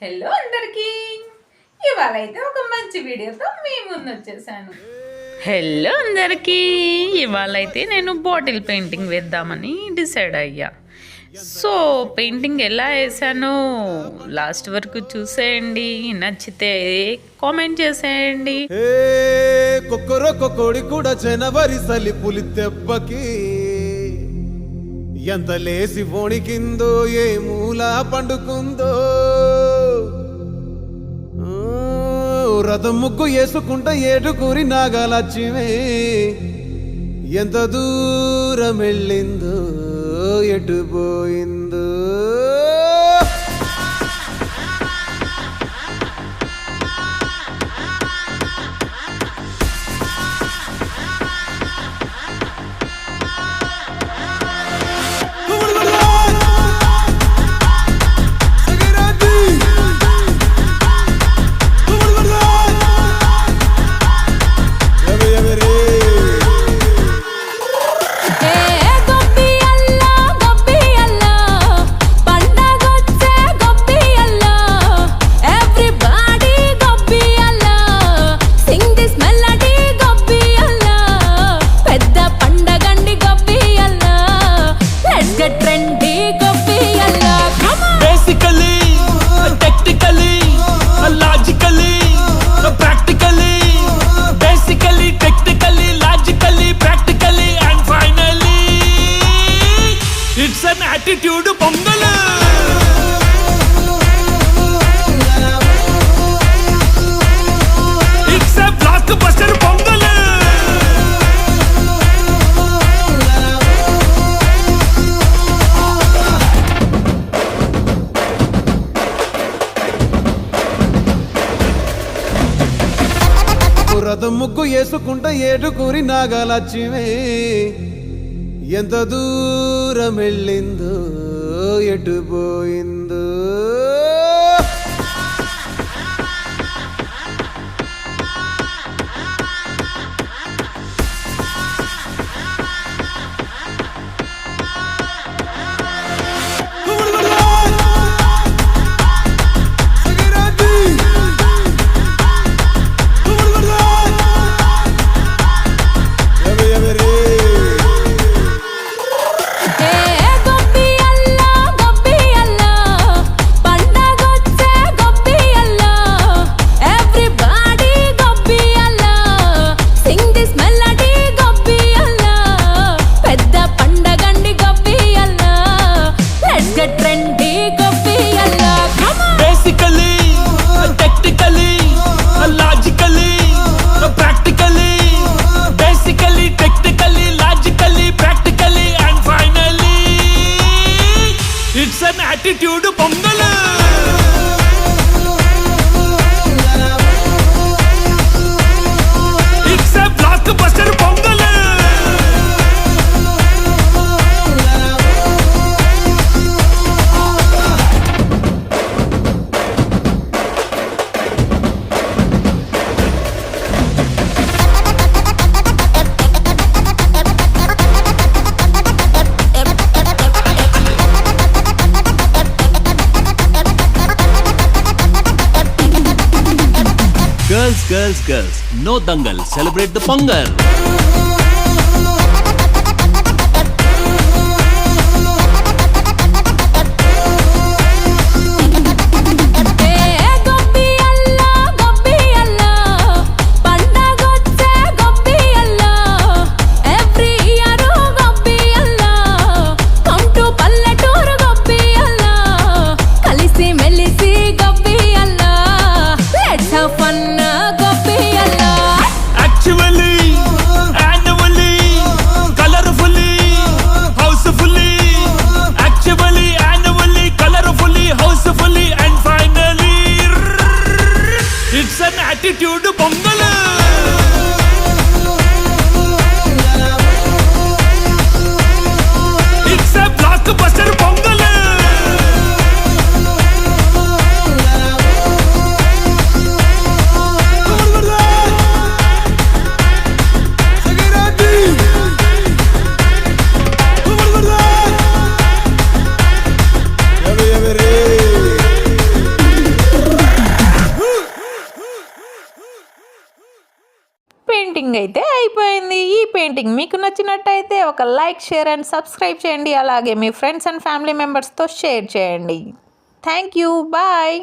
Hello అందరికీ ఇవాళ అయితే ఒక మంచి వీడియోతో మీ ముందు వచ్చేసాను. హలో అందరికీ ఇవాళ అయితే నేను బాటిల్ పెయింటింగ్ వేద్దామని డిసైడ్ అయ్యా. సో పెయింటింగ్ ఎలా వేసానో లాస్ట్ వరకు చూసేయండి, నచ్చితే కామెంట్ చేసేయండి. కొక్కరొక్కొడి కూడా జనవరి సలి పులి దెబ్బకి ఎంత లేసి వణికిందో, ఏ మూల పండుకుందో. రథం ముగ్గు వేసుకుంటా ఏడుగురి నాగలక్ష్మి ఎంత దూరం వెళ్ళిందో, ఎటు పోయిందో. attitude pongal it's a block buster pongal. రథం ముగ్గు వేసుకుంటా ఏడుగురి నాగలక్ష్మి ఎంత దూరం వెళ్ళిందో, ఎటు పోయిందో. It's an attitude pongal. It's a block buster pongal. Girls, girls, girls, no dangal, celebrate the Pongal. Actually, painting అయితే అయిపోయింది. ఈ పెయింటింగ్ మీకు నచ్చినట్టయితే ఒక లైక్, షేర్ అండ్ సబ్స్క్రైబ్ చేయండి. అలాగే మీ ఫ్రెండ్స్ అండ్ ఫ్యామిలీ మెంబర్స్తో షేర్ చేయండి. Thank you. బాయ్.